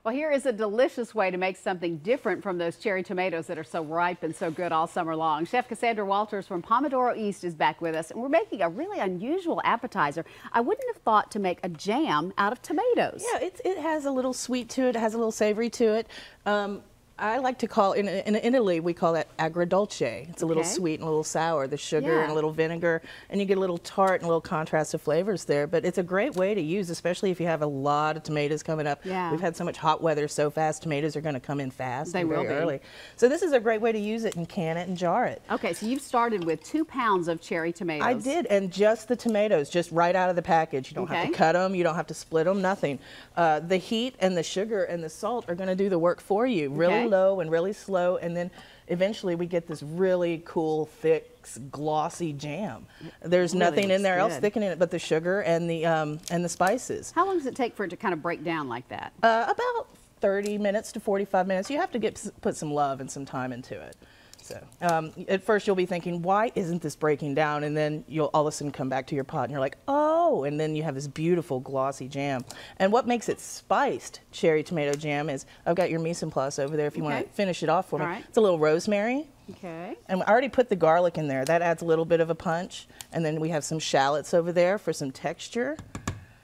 Well, here is a delicious way to make something different from those cherry tomatoes that are so ripe and so good all summer long. Chef Cassandra Walters from Pomodoro East is back with us, and we're making a really unusual appetizer. I wouldn't have thought to make a jam out of tomatoes. Yeah, it has a little sweet to it. It has a little savory to it. I like to call, in Italy, we call that agrodolce. It's a little sweet and a little sour, the sugar and a little vinegar, and you get a little tart and a little contrast of flavors there. But it's a great way to use, especially if you have a lot of tomatoes coming up. Yeah. We've had so much hot weather so fast, tomatoes are going to come in fast. They will be. Early. So this is a great way to use it and can it and jar it. Okay, so you've started with 2 pounds of cherry tomatoes. I did, and just the tomatoes, just right out of the package. You don't have to cut them, you don't have to split them, nothing. The heat and the sugar and the salt are going to do the work for you. Really low and really slow, and then eventually we get this really cool, thick, glossy jam. There's nothing in there else thickening it but the sugar and the spices. How long does it take for it to kind of break down like that? About 30 minutes to 45 minutes. You have to put some love and some time into it. So at first you'll be thinking, why isn't this breaking down? And then you'll all of a sudden come back to your pot and you're like, oh, and then you have this beautiful glossy jam. And what makes it spiced cherry tomato jam is, I've got your mise en place over there if you want to finish it off for me. It's a little rosemary. Okay. And I already put the garlic in there. That adds a little bit of a punch. And then we have some shallots over there for some texture.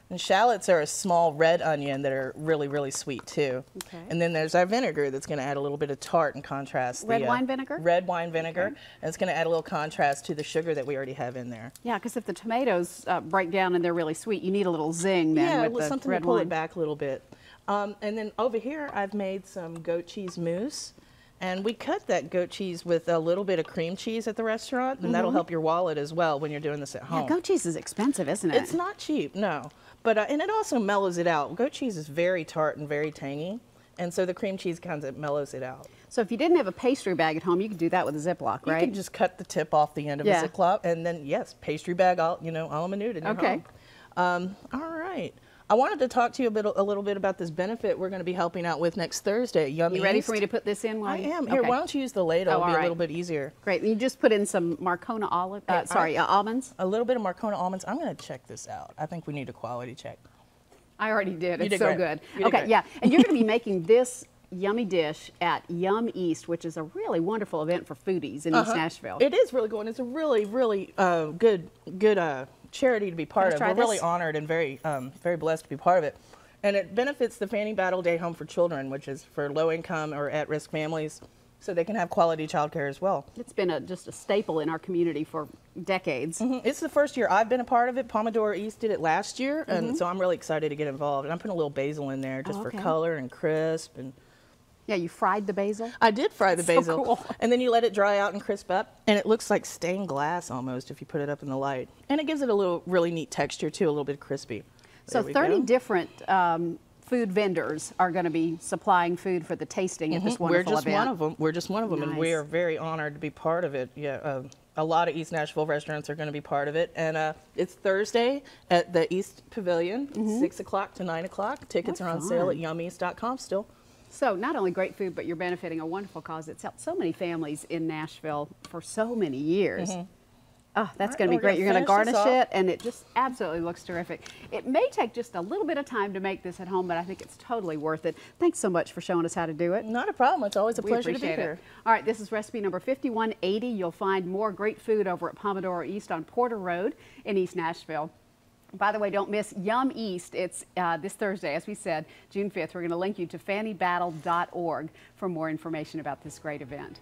And shallots are a small red onion that are really, really sweet too. Okay. And then there's our vinegar that's going to add a little bit of tart and contrast. Red wine vinegar? Red wine vinegar. And it's going to add a little contrast to the sugar that we already have in there. Yeah, because if the tomatoes break down and they're really sweet, you need a little zing then with the something red to pull wine. it back a little bit. And then over here I've made some goat cheese mousse. And we cut that goat cheese with a little bit of cream cheese at the restaurant, and that'll help your wallet as well when you're doing this at home. Yeah, goat cheese is expensive, isn't it? It's not cheap, no. But and it also mellows it out. Goat cheese is very tart and very tangy, and so the cream cheese kind of mellows it out. So if you didn't have a pastry bag at home, you could do that with a Ziploc, right? You can just cut the tip off the end of a Ziploc, and then yes, pastry bag, all a minute in your home. All right. I wanted to talk to you a little bit about this benefit we're going to be helping out with next Thursday. Yum East. You ready for me to put this in? I am. Here, why don't you use the ladle? It'll be a little bit easier. Great. And you just put in some Marcona almonds? A little bit of Marcona almonds. I'm going to check this out. I think we need a quality check. I already did. It's so good. Okay, yeah. And you're going to be making this yummy dish at Yum East, which is a really wonderful event for foodies in East Nashville. It is really good. It's a really, really good charity to be part of. We're really honored and very blessed to be part of it. And it benefits the Fanny Battle Day Home for Children, which is for low-income or at-risk families, so they can have quality child care as well. It's been just a staple in our community for decades. It's the first year I've been a part of it. Pomodoro East did it last year, and so I'm really excited to get involved. And I'm putting a little basil in there just for color and crisp. And yeah, you fried the basil? I did fry the basil. So cool. And then you let it dry out and crisp up, and it looks like stained glass almost if you put it up in the light. And it gives it a little really neat texture too, a little bit crispy. So 30 different food vendors are going to be supplying food for the tasting at this wonderful event. We're just one of them, and we are very honored to be part of it. Yeah, a lot of East Nashville restaurants are going to be part of it, and it's Thursday at the East Pavilion, 6 o'clock to 9 o'clock. Tickets are on sale at yumeast.com still. So not only great food, but you're benefiting a wonderful cause. It's helped so many families in Nashville for so many years. Oh, that's going to be great. You're going to garnish it, and it just absolutely looks terrific. It may take just a little bit of time to make this at home, but I think it's totally worth it. Thanks so much for showing us how to do it. Not a problem. It's always a pleasure to be here. All right, this is recipe number 5180. You'll find more great food over at Pomodoro East on Porter Road in East Nashville. By the way, don't miss Yum East. It's this Thursday, as we said, June 5th. We're going to link you to fannybattle.org for more information about this great event.